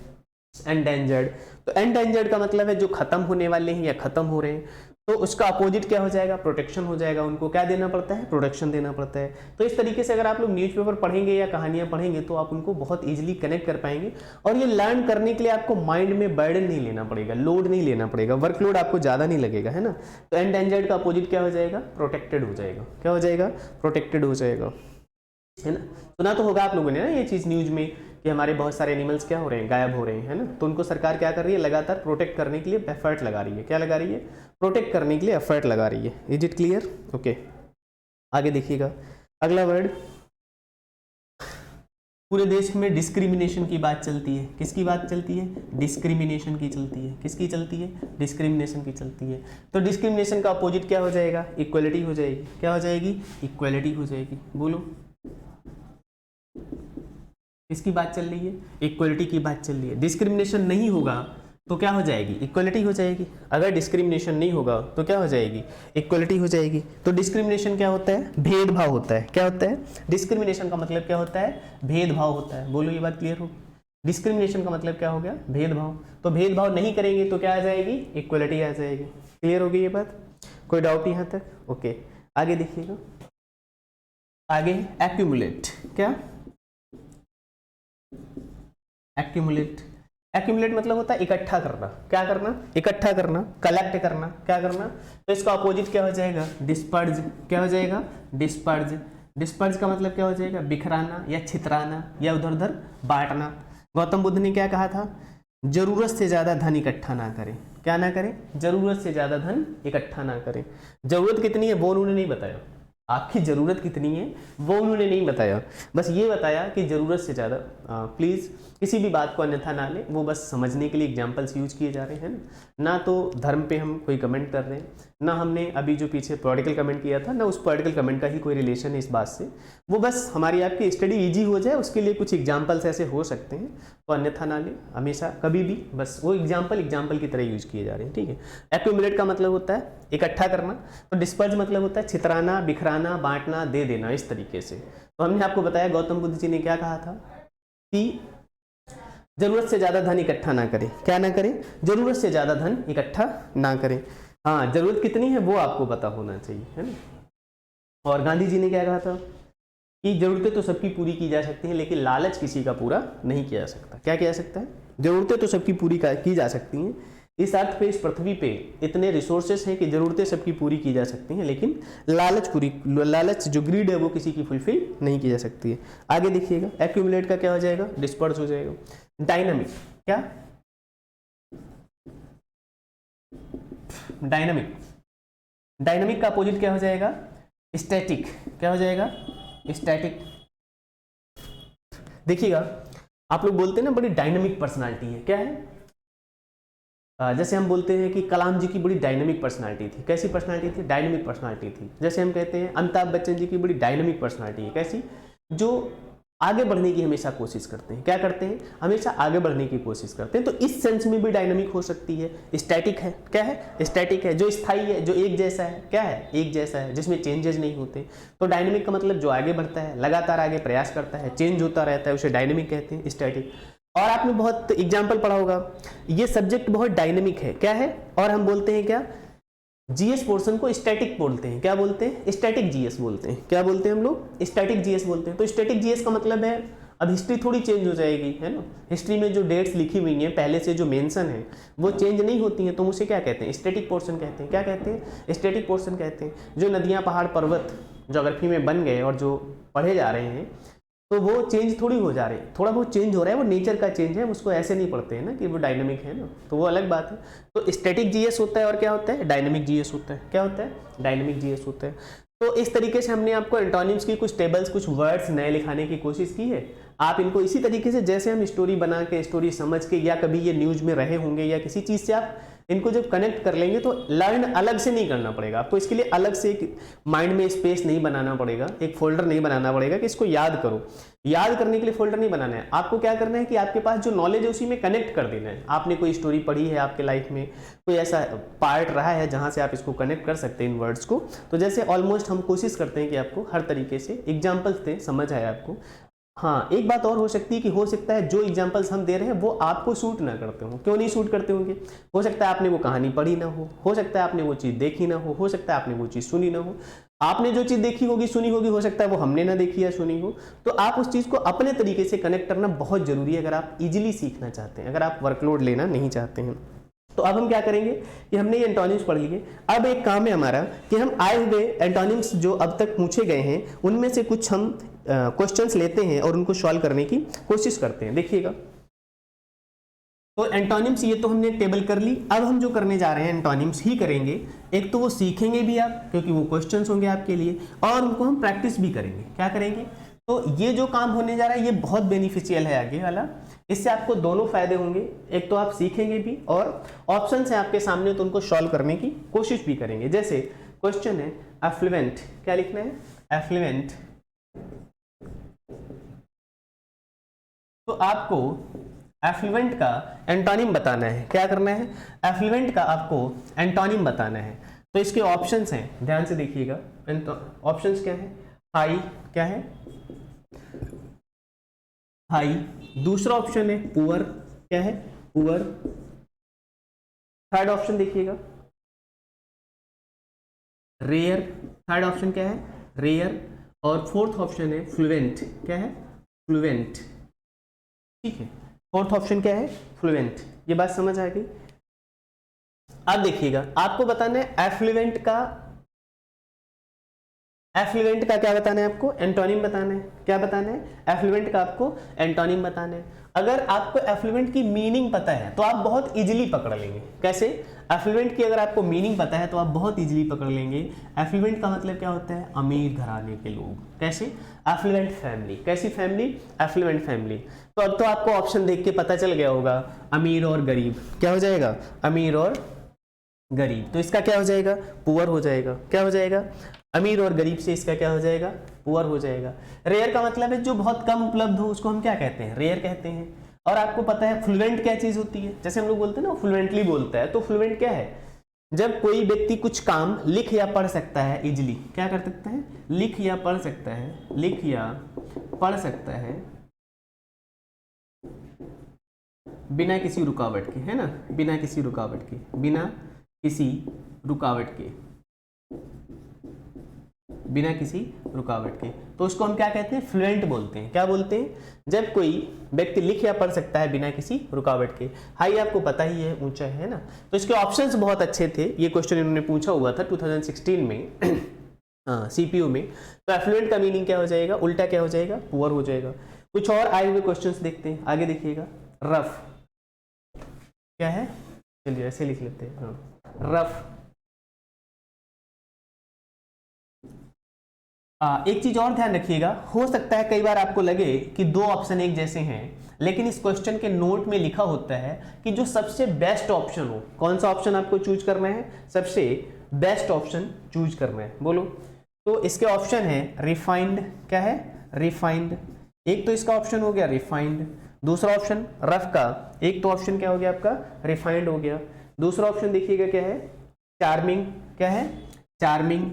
एंडेंजर्ड। तो एंडेंजर्ड का मतलब है जो खत्म होने वाले हैं या खत्म हो रहे हैं, तो उसका अपोजिट क्या हो जाएगा, प्रोटेक्शन हो जाएगा। उनको क्या देना पड़ता है, प्रोटेक्शन देना पड़ता है। तो इस तरीके से अगर आप लोग न्यूज़पेपर पढ़ेंगे या कहानियां पढ़ेंगे तो आप उनको बहुत इजीली कनेक्ट कर पाएंगे, और ये लर्न करने के लिए आपको माइंड में बर्डन नहीं लेना पड़ेगा, लोड नहीं लेना पड़ेगा, वर्कलोड आपको ज़्यादा नहीं लगेगा, है ना। तो एंडेंजर्ड का अपोजिट क्या हो जाएगा, प्रोटेक्टेड हो जाएगा, क्या हो जाएगा, प्रोटेक्टेड हो जाएगा, है ना। सुना तो होगा आप लोगों ने ना ये चीज़ न्यूज़ में कि हमारे बहुत सारे एनिमल्स क्या हो रहे हैं, गायब हो रहे हैं, है ना। तो उनको सरकार क्या कर रही है, लगातार प्रोटेक्ट करने के लिए एफर्ट लगा रही है, क्या लगा रही है, प्रोटेक्ट करने के लिए एफर्ट लगा रही है। Is it clear, okay. आगे देखिएगा अगला वर्ड, पूरे देश में डिस्क्रिमिनेशन की बात चलती है। किसकी बात चलती है, डिस्क्रिमिनेशन की चलती है। किसकी चलती है, डिस्क्रिमिनेशन की चलती है। तो डिस्क्रिमिनेशन का अपोजिट क्या हो जाएगा, इक्वलिटी हो जाएगी, क्या हो जाएगी, इक्वलिटी हो जाएगी। बोलो किसकी बात चल रही है, इक्वलिटी की बात चल रही है। डिस्क्रिमिनेशन नहीं होगा तो क्या हो जाएगी, इक्वलिटी हो जाएगी। अगर डिस्क्रिमिनेशन नहीं होगा तो क्या हो जाएगी, इक्वलिटी हो जाएगी। तो डिस्क्रिमिनेशन क्या होता है, भेदभाव होता है। क्या होता है, डिस्क्रिमिनेशन का मतलब क्या होता है, भेदभाव होता है। बोलो ये बात क्लियर हो, डिस्क्रिमिनेशन का मतलब क्या हो गया, भेदभाव। तो भेदभाव नहीं करेंगे तो क्या आ जाएगी, इक्वलिटी आ जाएगी। क्लियर होगी ये बात, कोई डाउट यहाँ तक, ओके। आगे देखिएगा, आगे एक्यूमुलेट, क्या, एक्यूमुलेट। एक्यूमुलेट मतलब होता है इकट्ठा करना, क्या करना, इकट्ठा करना, कलेक्ट करना, क्या करना। तो इसका अपोजिट क्या हो जाएगा, डिस्पर्ज, क्या हो जाएगा, डिस्पर्ज। डिस्पर्ज का मतलब क्या हो जाएगा, बिखराना या छितराना या उधर उधर बांटना। गौतम बुद्ध ने क्या कहा था, जरूरत से ज्यादा धन इकट्ठा ना करें, क्या ना करें, जरूरत से ज्यादा धन इकट्ठा ना करें। जरूरत कितनी है वो उन्होंने नहीं बताया, आपकी ज़रूरत कितनी है वो उन्होंने नहीं बताया, बस ये बताया कि ज़रूरत से ज़्यादा। प्लीज़ किसी भी बात को अन्यथा ना लें, वो बस समझने के लिए एग्जांपल्स यूज किए जा रहे हैं ना तो धर्म पे हम कोई कमेंट कर रहे हैं, ना हमने अभी जो पीछे पॉलिटिकल कमेंट किया था ना उस पॉलिटिकल कमेंट का ही कोई रिलेशन है इस बात से। वो बस हमारी आपकी स्टडी ईजी हो जाए उसके लिए कुछ एग्जाम्पल्स ऐसे हो सकते हैं, तो अन्यथा ना लें हमेशा कभी भी, बस वो एग्जाम्पल की तरह यूज किए जा रहे हैं, ठीक है। एक्यूमुलेट का मतलब होता है इकट्ठा करना, तो डिस्पर्ज मतलब होता है छितराना, बिखराना, बांटना, दे देना, इस तरीके से। तो हमने आपको बताया गौतम बुद्ध जी ने क्या कहा था कि जरूरत से ज्यादा धन इकट्ठा ना करें, क्या ना करें, जरूरत से ज्यादा धन इकट्ठा ना करें। हाँ, जरूरत कितनी है वो आपको पता होना चाहिए, है ना। और गांधी जी ने क्या कहा था कि जरूरतें तो सबकी पूरी की जा सकती हैं लेकिन लालच किसी का पूरा नहीं किया जा सकता। क्या किया जा सकता है, जरूरतें तो सबकी पूरी की जा सकती हैं, इस अर्थ पे इस पृथ्वी पे इतने रिसोर्सेस हैं कि जरूरतें सबकी पूरी की जा सकती हैं लेकिन लालच जो ग्रीड है वो किसी की फुलफिल नहीं की जा सकती है। आगे देखिएगा, एक्यूमुलेट का क्या हो जाएगा, डिस्पर्स हो जाएगा। डायनामिक, क्या, डायनामिक। डायनामिक का अपोजिट क्या हो जाएगा, स्टैटिक, क्या हो जाएगा, स्टैटिक। देखिएगा आप लोग बोलते हैं ना बड़ी डायनामिक पर्सनालिटी है, क्या है, जैसे हम बोलते हैं कि कलाम जी की बड़ी डायनामिक पर्सनालिटी थी। कैसी पर्सनालिटी थी, डायनामिक पर्सनालिटी थी। जैसे हम कहते हैं अमिताभ बच्चन जी की बड़ी डायनामिक पर्सनालिटी है, कैसी, जो आगे बढ़ने की हमेशा कोशिश करते हैं, क्या करते हैं, हमेशा आगे बढ़ने की कोशिश करते हैं। तो इस सेंस में भी डायनामिक हो सकती है। स्टैटिक है, क्या है, स्टैटिक है, जो स्थायी है, जो एक जैसा है, क्या है, एक जैसा है, जिसमें चेंजेस नहीं होते। तो डायनामिक का मतलब जो आगे बढ़ता है, लगातार आगे प्रयास करता है, चेंज होता रहता है, उसे डायनामिक कहते हैं, स्टैटिक। और आपने बहुत एग्जाम्पल पढ़ा होगा, ये सब्जेक्ट बहुत डायनेमिक है, क्या है, और हम बोलते हैं क्या, जीएस पोर्शन को स्टैटिक बोलते हैं, क्या बोलते हैं, स्टैटिक जीएस बोलते हैं, क्या बोलते हैं हम लोग, स्टैटिक जीएस बोलते हैं। तो स्टैटिक जीएस का मतलब है अब हिस्ट्री थोड़ी चेंज हो जाएगी, है ना, हिस्ट्री में जो डेट्स लिखी हुई हैं पहले से जो मेंशन है वो चेंज नहीं होती हैं, तो उसे क्या कहते हैं, स्टैटिक पोर्शन कहते हैं। क्या कहते हैं, स्टैटिक पोर्शन कहते हैं। जो नदियाँ पहाड़ पर्वत ज्योग्राफी में बन गए और जो पढ़े जा रहे हैं तो वो चेंज थोड़ी हो जा रही है, थोड़ा बहुत चेंज हो रहा है, वो नेचर का चेंज है, उसको ऐसे नहीं पढ़ते हैं ना कि वो डायनामिक है ना, तो वो अलग बात है। तो स्टैटिक जीएस होता है और क्या होता है, डायनामिक जीएस होता है। क्या होता है, डायनामिक जीएस होता है। तो इस तरीके से हमने आपको एंटोनिम्स की कुछ टेबल्स, कुछ वर्ड्स नए लिखाने की कोशिश की है। आप इनको इसी तरीके से जैसे हम स्टोरी बना के, स्टोरी समझ के, या कभी ये न्यूज में रहे होंगे या किसी चीज से आप इनको जब कनेक्ट कर लेंगे तो लर्न अलग से नहीं करना पड़ेगा आपको, इसके लिए अलग से एक माइंड में स्पेस नहीं बनाना पड़ेगा, एक फोल्डर नहीं बनाना पड़ेगा कि इसको याद करो। याद करने के लिए फोल्डर नहीं बनाना है, आपको क्या करना है कि आपके पास जो नॉलेज है उसी में कनेक्ट कर देना है। आपने कोई स्टोरी पढ़ी है आपके लाइफ में, कोई ऐसा पार्ट रहा है जहां से आप इसको कनेक्ट कर सकते हैं इन वर्ड्स को, तो जैसे ऑलमोस्ट हम कोशिश करते हैं कि आपको हर तरीके से एग्जाम्पल्स दें, समझ आए आपको। हाँ, एक बात और हो सकती है कि हो सकता है जो एग्जांपल्स हम दे रहे हैं वो आपको सूट ना करते हो। क्यों नहीं सूट करते होंगे, हो सकता है आपने वो कहानी पढ़ी ना हो सकता है आपने वो चीज़ देखी ना हो सकता है आपने वो चीज़ सुनी ना हो। आपने जो चीज़ देखी होगी, सुनी होगी, हो सकता है वो हमने ना देखी या सुनी हो। तो आप उस चीज़ को अपने तरीके से कनेक्ट करना बहुत जरूरी है अगर आप इजीली सीखना चाहते हैं, अगर आप वर्कलोड लेना नहीं चाहते हैं। तो अब हम क्या करेंगे कि हमने ये एंटोनिम्स पढ़ लिए, अब एक काम है हमारा कि हम आए हुए एंटोनिम्स जो अब तक पूछे गए हैं उनमें से कुछ हम क्वेश्चंस लेते हैं और उनको सॉल्व करने की कोशिश करते हैं। देखिएगा, तो एंटोनिम्स ये तो हमने टेबल कर ली। अब हम जो करने जा रहे हैं एंटोनिम्स ही करेंगे। एक तो वो सीखेंगे भी आप क्योंकि वो क्वेश्चंस होंगे आपके लिए, और उनको हम प्रैक्टिस भी करेंगे। क्या करेंगे, तो ये जो काम होने जा रहा है ये बहुत बेनिफिशियल है आगे वाला। इससे आपको दोनों फायदे होंगे, एक तो आप सीखेंगे भी और ऑप्शन है आपके सामने तो उनको सॉल्व करने की कोशिश भी करेंगे। जैसे क्वेश्चन है एफ्लुएंट, क्या लिखना है, एफ्लुएंट। तो आपको एफ्लुएंट का एंटोनिम बताना है। क्या करना है, एफ्लुएंट का आपको एंटोनिम बताना है। तो इसके ऑप्शंस हैं, ध्यान से देखिएगा। ऑप्शंस क्या है, हाई, क्या है, हाई। दूसरा ऑप्शन है पुअर, क्या है, पुअर। थर्ड ऑप्शन देखिएगा रेयर, थर्ड ऑप्शन क्या है, रेयर। और फोर्थ ऑप्शन है फ्लुएंट, क्या है, फ्लुएंट। ठीक है, फोर्थ ऑप्शन क्या है, फ्लुएंट। ये बात समझ आ गई। अब देखिएगा, आपको बताना है एफ्लुएंट का, एफ्लुएंट का क्या बताना है आपको, एंटोनिम बताना है। क्या बताना है, एफ्लुएंट का आपको एंटोनिम बताना है। अगर आपको एफ्लुएंट की मीनिंग पता है तो आप बहुत इजीली पकड़ लेंगे। कैसे, एफ्लुएंट की अगर आपको मीनिंग पता है तो आप बहुत इजीली पकड़ लेंगे। एफ्लुएंट का मतलब क्या होता है, अमीर घराने के लोग। कैसे, एफ्लुएंट फैमिली। कैसी फैमिली, एफ्लुएंट फैमिली। तो अब तो आपको ऑप्शन देख के पता चल गया होगा, अमीर और गरीब। क्या हो जाएगा, अमीर और गरीब। तो इसका क्या हो जाएगा, पुअर हो जाएगा। क्या हो जाएगा, अमीर और गरीब से इसका क्या हो जाएगा, पुअर हो जाएगा। रेयर का मतलब है जो बहुत कम उपलब्ध हो उसको हम क्या कहते हैं, रेयर कहते हैं। और आपको पता है फ्लुएंट क्या चीज होती है, जैसे हम लोग बोलते हैं ना फ्लुएंटली बोलता है, तो फ्लुएंट क्या है, जब कोई व्यक्ति कुछ काम लिख या पढ़ सकता है इजिली। क्या कर सकता है, लिख या पढ़ सकता है, लिख या पढ़ सकता है बिना किसी रुकावट के, है ना, बिना किसी रुकावट के, बिना किसी रुकावट के, बिना किसी रुकावट के। तो उसको हम क्या कहते हैं, फ्लुएंट बोलते हैं। क्या बोलते हैं, जब कोई व्यक्ति लिख या पढ़ सकता है बिना किसी रुकावट के। हाई आपको पता ही है, ऊंचा है ना। तो इसके ऑप्शंस बहुत अच्छे थे। ये क्वेश्चन इन्होंने पूछा हुआ था 2016 में सीपीयू में। तो एफ्लुएंट का मीनिंग क्या हो जाएगा, उल्टा क्या हो जाएगा, पुअर हो जाएगा। कुछ और आए हुए क्वेश्चंस देखते हैं, आगे देखिएगा। रफ क्या है, चलिए ऐसे लिख लेते हैं, रफ। एक चीज और ध्यान रखिएगा, हो सकता है कई बार आपको लगे कि दो ऑप्शन एक जैसे हैं, लेकिन इस क्वेश्चन के नोट में लिखा होता है कि जो सबसे बेस्ट ऑप्शन हो, कौन सा ऑप्शन आपको चूज करना है, सबसे बेस्ट ऑप्शन चूज करना है। बोलो, तो इसके ऑप्शन है रिफाइंड, क्या है, रिफाइंड। एक तो इसका ऑप्शन हो गया रिफाइंड। दूसरा ऑप्शन रफ का, एक तो ऑप्शन क्या हो गया आपका, रिफाइंड हो गया। दूसरा ऑप्शन देखिएगा क्या है, चार्मिंग। क्या है, चार्मिंग।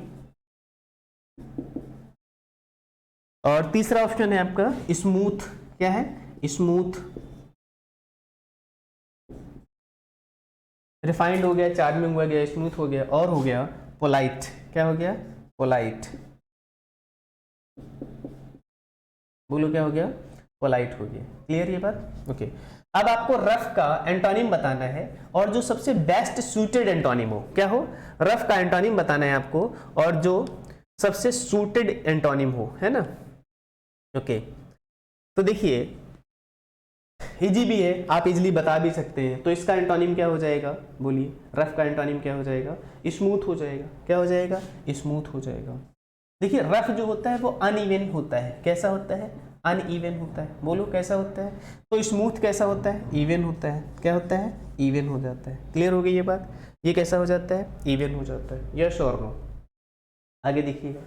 और तीसरा ऑप्शन है आपका स्मूथ। क्या है, स्मूथ। रिफाइंड हो गया, चार्मिंग हो गया, स्मूथ हो गया, और हो गया पोलाइट। क्या हो गया? पोलाइट। बोलो क्या हो गया? पोलाइट हो गया। क्लियर ये बात? ओके। अब आपको रफ का एंटोनिम बताना है, और जो सबसे बेस्ट सूटेड एंटोनिम हो। क्या हो? रफ का एंटोनिम बताना है आपको, और जो सबसे सूटेड एंटोनिम हो, है ना? ओके। तो देखिए इजी भी है, आप इजीली बता भी सकते हैं। तो इसका एंटोनिम क्या हो जाएगा? बोलिए, रफ का एंटोनिम क्या हो जाएगा? स्मूथ हो जाएगा। क्या हो जाएगा? स्मूथ हो जाएगा। देखिए रफ जो होता है वो अनइवन होता है। कैसा होता है? अनइवन होता है। बोलो कैसा होता है? तो स्मूथ कैसा होता है? इवन होता है। क्या होता है? इवन हो जाता है। क्लियर हो गई ये बात? ये कैसा हो जाता है? इवन हो जाता है। यस और नो? आगे देखिएगा,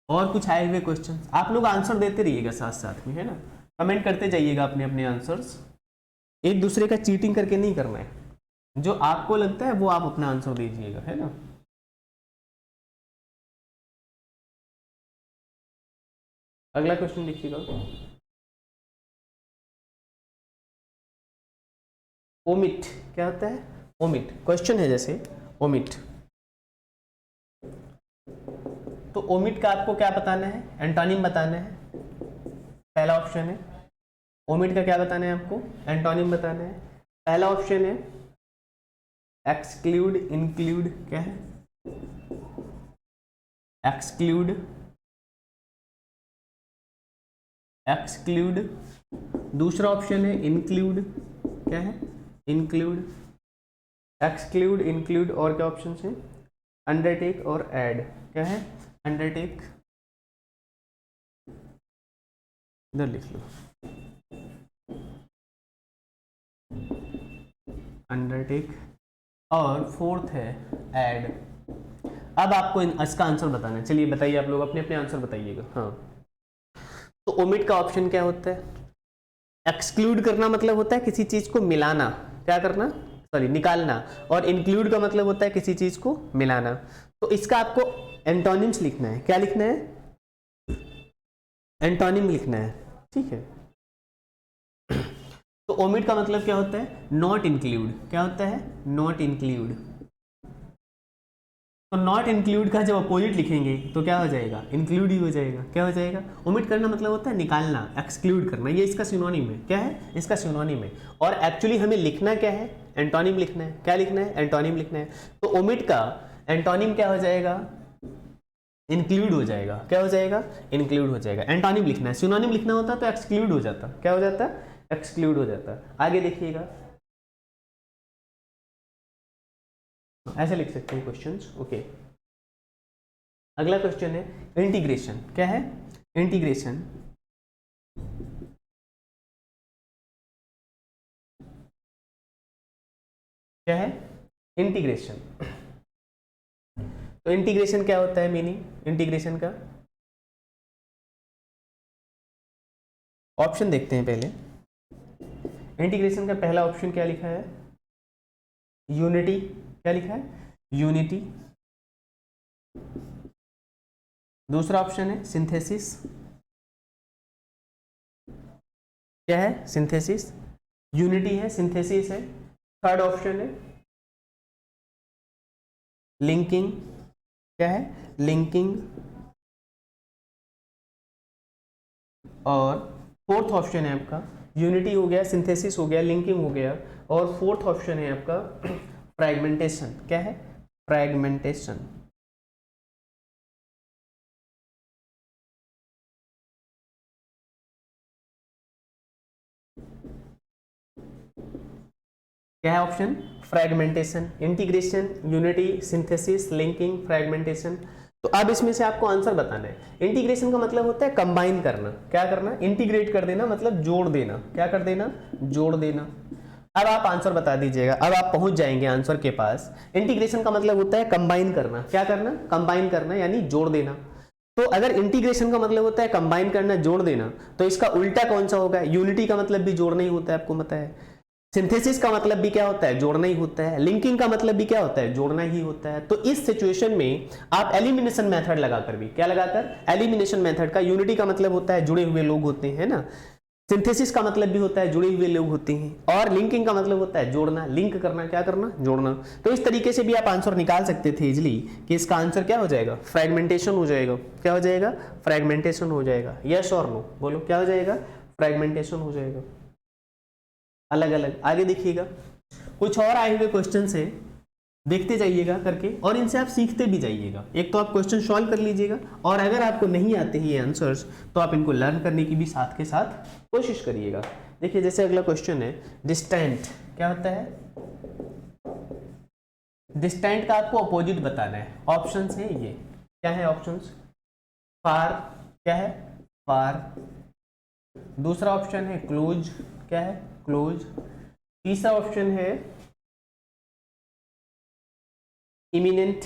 और कुछ आए हुए क्वेश्चन आप लोग आंसर देते रहिएगा साथ साथ में, है ना? कमेंट करते जाइएगा अपने अपने आंसर्स। एक दूसरे का चीटिंग करके नहीं करना है, जो आपको लगता है वो आप अपना आंसर दीजिएगा, है ना? अगला क्वेश्चन देखिएगा, ओमिट क्या होता है? ओमिट क्वेश्चन है जैसे ओमिट, तो ओमिट का आपको क्या बताना है? एंटोनिम बताना है। पहला ऑप्शन है ओमिट का क्या बताना है आपको? एंटोनिम बताना है। पहला ऑप्शन है एक्सक्लूड, इंक्लूड। क्या है? Exclude, exclude. दूसरा ऑप्शन है इंक्लूड। क्या है? Include, exclude, include. और क्या ऑप्शन है? अंडरटेक और ऐड। क्या है? अंडरटेक, इधर लिख लो, अंडरटेक, और फोर्थ है ऐड। अब आपको इसका आंसर बताना है। चलिए बताइए, आप लोग अपने अपने आंसर बताइएगा। हाँ, तो ओमिट का ऑप्शन क्या होता है? एक्सक्लूड करना मतलब होता है किसी चीज को मिलाना। क्या करना? सॉरी, निकालना। और इंक्लूड का मतलब होता है किसी चीज को मिलाना। तो इसका आपको एंटोनिम्स लिखना है। क्या लिखना है? एंटोनिम लिखना है। ठीक है। तो ओमिट का मतलब क्या होता है? Not include. क्या होता है? Not include. तो नॉट इंक्लूड का जब अपोजिट लिखेंगे तो क्या हो जाएगा? इंक्लूड ही हो जाएगा। क्या हो जाएगा? ओमिट करना मतलब होता है निकालना, एक्सक्लूड करना। ये इसका सिनोनिम है। क्या है? इसका सिनोनिम है। और एक्चुअली हमें लिखना क्या है? एंटोनिम लिखना है। क्या लिखना है? एंटोनिम लिखना है। तो ओमिट का एंटोनिम क्या हो जाएगा? इंक्लूड हो जाएगा। क्या हो जाएगा? इंक्लूड हो जाएगा। एंटोनिम लिखना है, सिनोनिम लिखना होता तो एक्सक्लूड हो जाता। क्या हो जाता? एक्सक्लूड हो जाता। आगे देखिएगा, ऐसे लिख सकते हैं क्वेश्चंस। ओके। अगला क्वेश्चन है इंटीग्रेशन। क्या है? इंटीग्रेशन। क्या है? इंटीग्रेशन। तो इंटीग्रेशन क्या होता है? मीनिंग इंटीग्रेशन का ऑप्शन देखते हैं पहले। इंटीग्रेशन का पहला ऑप्शन क्या लिखा है? यूनिटी। क्या लिखा है? यूनिटी। दूसरा ऑप्शन है सिंथेसिस। क्या है? सिंथेसिस। यूनिटी है, सिंथेसिस है। थर्ड ऑप्शन है लिंकिंग। क्या है? लिंकिंग। और फोर्थ ऑप्शन है आपका, यूनिटी हो गया, सिंथेसिस हो गया, लिंकिंग हो गया, और फोर्थ ऑप्शन है आपका फ्रैगमेंटेशन। क्या है? फ्रैगमेंटेशन। क्या है option? Fragmentation. Integration, unity, synthesis, linking, fragmentation. तो अब इसमें से आपको आंसर बताना है। इंटीग्रेशन का मतलब होता है कंबाइन करना। क्या करना? इंटीग्रेट कर देना, मतलब जोड़ देना। क्या कर देना? जोड़ देना। अब आप आंसर बता दीजिएगा, अब आप पहुंच जाएंगे आंसर के पास। इंटीग्रेशन का मतलब होता है कंबाइन करना। क्या करना? कंबाइन करना, यानी जोड़ देना। तो अगर इंटीग्रेशन का मतलब होता है कंबाइन करना, जोड़ देना, तो इसका उल्टा कौन सा होगा? यूनिटी का मतलब भी जोड़ना ही होता है, आपको पता है। सिंथेसिस का मतलब भी क्या होता है? जोड़ना ही होता है। लिंकिंग का मतलब भी क्या होता है? जोड़ना ही होता है। तो इस सिचुएशन में आप एलिमिनेशन मेथड लगाकर भी, क्या लगाकर? एलिमिनेशन मेथड का, यूनिटी का मतलब होता है जुड़े हुए लोग होते हैं ना, सिंथेसिस का मतलब भी होता है जुड़े हुए लोग होते हैं, और लिंकिंग का मतलब होता है जोड़ना, लिंक करना, क्या करना, जोड़ना। तो इस तरीके से भी आप आंसर निकाल सकते थे इजिली कि इसका आंसर क्या हो जाएगा, फ्रेगमेंटेशन हो जाएगा। क्या हो जाएगा, फ्रेगमेंटेशन हो जाएगा। यस और नो बोलो, क्या हो जाएगा, फ्रेगमेंटेशन हो जाएगा। अलग अलग। आगे देखिएगा, कुछ और आए हुए क्वेश्चन है, देखते जाइएगा करके, और इनसे आप सीखते भी जाइएगा। एक तो आप क्वेश्चन सॉल्व कर लीजिएगा, और अगर आपको नहीं आते हैं ये आंसर्स तो आप इनको लर्न करने की भी साथ के साथ कोशिश करिएगा। देखिए जैसे अगला क्वेश्चन है, डिस्टेंट क्या होता है, डिस्टेंट का आपको अपोजिट बताना है। ऑप्शंस है ये, क्या है ऑप्शंस, फार, क्या है, फार। दूसरा ऑप्शन है क्लोज, क्या है, क्लोज। तीसरा ऑप्शन है इमिनेंट,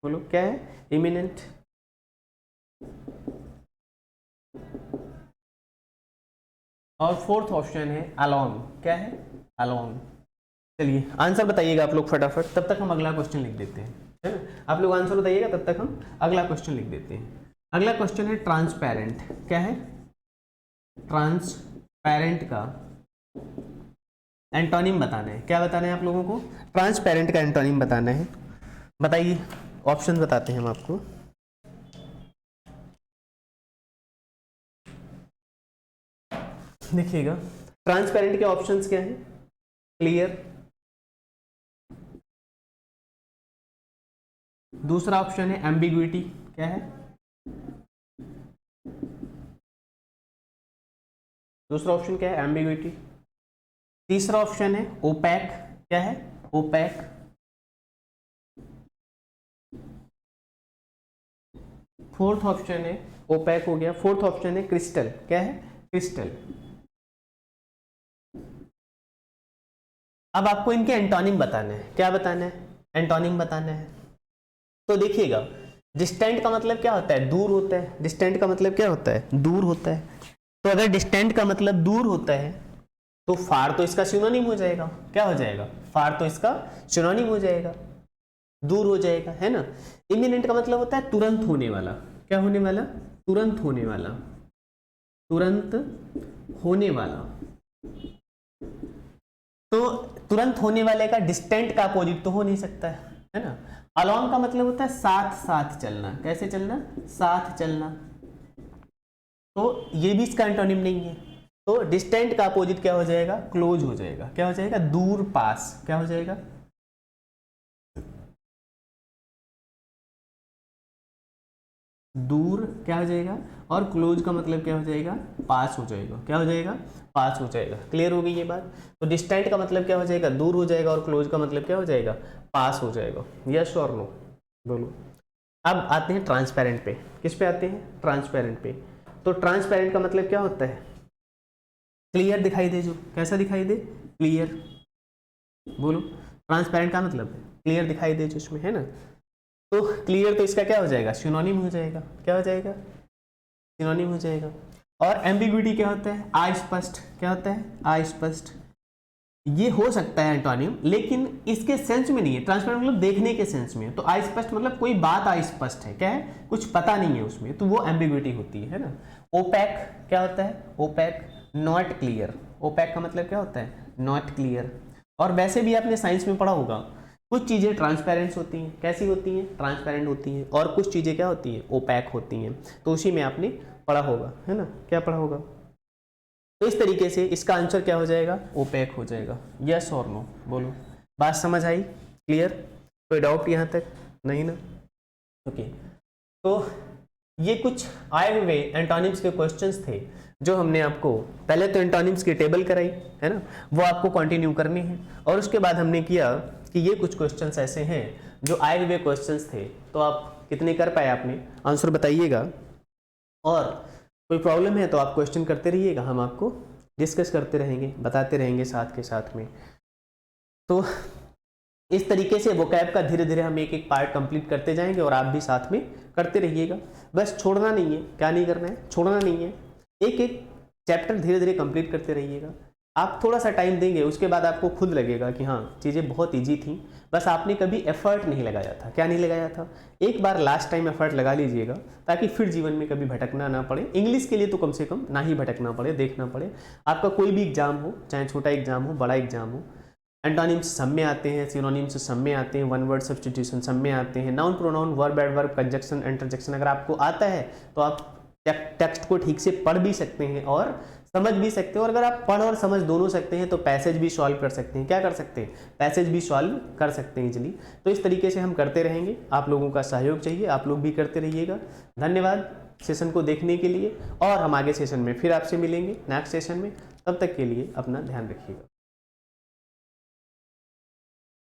बोलो क्या है, इमिनेंट। और फोर्थ ऑप्शन है अलोन, क्या है, अलोन। चलिए आंसर बताइएगा आप लोग फटाफट, तब तक हम अगला क्वेश्चन लिख देते हैं, है ना। आप लोग आंसर बताइएगा, तब तक हम अगला क्वेश्चन लिख देते हैं। अगला क्वेश्चन है ट्रांसपेरेंट, क्या है, ट्रांसपेरेंट का एंटोनिम बताना है। क्या बताना है आप लोगों को, ट्रांसपेरेंट का एंटोनिम बताना है। बताइए, ऑप्शन बताते हैं हम आपको। देखिएगा ट्रांसपेरेंट के ऑप्शंस क्या हैं, क्लियर, दूसरा ऑप्शन है एम्बिग्विटी, क्या है, दूसरा ऑप्शन क्या है, एम्बिग्विटी। तीसरा ऑप्शन है ओपैक, क्या है, ओपैक। फोर्थ ऑप्शन है ओपैक हो गया। फोर्थ ऑप्शन है क्रिस्टल, क्या है, क्रिस्टल। अब आपको इनके एंटोनिम बताना है। क्या बताना है, एंटोनिम बताना है। तो देखिएगा, डिस्टेंट का मतलब क्या होता है, दूर होता है। डिस्टेंट का मतलब क्या होता है, दूर होता है। तो अगर डिस्टेंट का मतलब दूर होता है तो फार तो इसका सिनोनिम हो जाएगा। क्या हो जाएगा, फार तो इसका सिनोनिम हो जाएगा, दूर हो जाएगा, है ना। इमिनेंट का मतलब होता है तुरंत होने वाला। क्या होने वाला, तुरंत होने वाला, तुरंत होने वाला। तो तुरंत होने वाले का डिस्टेंट का अपोजिट तो हो नहीं सकता है ना। अलोंग का मतलब होता है साथ साथ चलना। कैसे चलना, साथ चलना। तो ये भी इसका एंटोनिम नहीं है। तो डिस्टेंट का अपोजिट क्या हो जाएगा, क्लोज हो जाएगा। क्या हो जाएगा, दूर, पास। क्या हो जाएगा, दूर, क्या हो जाएगा, और क्लोज का मतलब क्या हो जाएगा, पास हो जाएगा। क्या हो जाएगा, पास हो जाएगा। क्लियर हो गई ये बात। तो डिस्टेंट का मतलब क्या हो जाएगा, दूर हो जाएगा, और क्लोज का मतलब क्या हो जाएगा, पास हो जाएगा। यस और नो बोलो। अब आते हैं ट्रांसपेरेंट पे। किस पे आते हैं, ट्रांसपेरेंट पे। तो ट्रांसपेरेंट का मतलब क्या होता है, क्लियर दिखाई दे। जो कैसा दिखाई दे, क्लियर। बोलो, ट्रांसपेरेंट का मतलब क्लियर दिखाई दे जो इसमें, है ना। तो क्लियर तो इसका क्या हो जाएगा, सिनोनिम हो जाएगा। क्या हो जाएगा, सिनोनिम हो जाएगा। और एम्बिग्विटी क्या होता है, अस्पष्ट। क्या होता है, अस्पष्ट। ये हो सकता है एंटोनिम, लेकिन इसके सेंस में नहीं है। ट्रांसपेरेंट मतलब देखने के सेंस में। तो अस्पष्ट मतलब कोई बात अस्पष्ट है, क्या है, कुछ पता नहीं है उसमें, तो वो एम्बिग्विटी होती है ना। ओपैक क्या होता है, ओपैक, नॉट क्लियर। ओपैक का मतलब क्या होता है, नॉट क्लियर। और वैसे भी आपने साइंस में पढ़ा होगा, कुछ चीजें ट्रांसपेरेंट होती हैं। कैसी होती हैं, ट्रांसपेरेंट होती हैं। और कुछ चीजें क्या होती हैं, ओपैक होती हैं। तो उसी में आपने पढ़ा होगा, है ना, क्या पढ़ा होगा। तो इस तरीके से इसका आंसर क्या हो जाएगा, ओपैक हो जाएगा। यस और नो बोलो। बात समझ आई, क्लियर, कोई डाउट यहाँ तक नहीं ना। ओके, तो ये कुछ आए हुए एंटोनिम्स के क्वेश्चंस थे जो हमने आपको पहले तो एंटोनिम्स की टेबल कराई, है ना, वो आपको कंटिन्यू करनी है। और उसके बाद हमने किया कि ये कुछ क्वेश्चंस ऐसे हैं जो आए हुए क्वेश्चंस थे, तो आप कितने कर पाए, आपने आंसर बताइएगा। और कोई प्रॉब्लम है तो आप क्वेश्चन करते रहिएगा, हम आपको डिस्कस करते रहेंगे, बताते रहेंगे साथ के साथ में। तो इस तरीके से वोकैब का धीरे धीरे हम एक एक पार्ट कंप्लीट करते जाएंगे, और आप भी साथ में करते रहिएगा। बस छोड़ना नहीं है, क्या नहीं करना है, छोड़ना नहीं है। एक एक चैप्टर धीरे धीरे कंप्लीट करते रहिएगा। आप थोड़ा सा टाइम देंगे, उसके बाद आपको खुद लगेगा कि हाँ चीज़ें बहुत ईजी थी, बस आपने कभी एफर्ट नहीं लगाया था। क्या नहीं लगाया था? एक बार लास्ट टाइम एफर्ट लगा लीजिएगा, ताकि फिर जीवन में कभी भटकना ना पड़े। इंग्लिश के लिए तो कम से कम ना ही भटकना पड़े, देखना पड़े। आपका कोई भी एग्जाम हो, चाहे छोटा एग्जाम हो, बड़ा एग्जाम हो, एंटोनिम्स सब में आते हैं, सिनोनिम्स सब में आते हैं, वन वर्ड सब्स्टिट्यूशन सब में आते हैं, noun pronoun verb adverb conjunction interjection अगर आपको आता है तो आप टेक्स्ट को ठीक से पढ़ भी सकते हैं और समझ भी सकते हो। और अगर आप पढ़ और समझ दोनों सकते हैं तो पैसेज भी सॉल्व कर सकते हैं। क्या कर सकते हैं? पैसेज भी सॉल्व कर सकते हैं इजीली। तो इस तरीके से हम करते रहेंगे, आप लोगों का सहयोग चाहिए, आप लोग भी करते रहिएगा। धन्यवाद सेशन को देखने के लिए, और हम आगे सेशन में फिर आपसे मिलेंगे नेक्स्ट सेशन में। तब तक के लिए अपना ध्यान रखिएगा।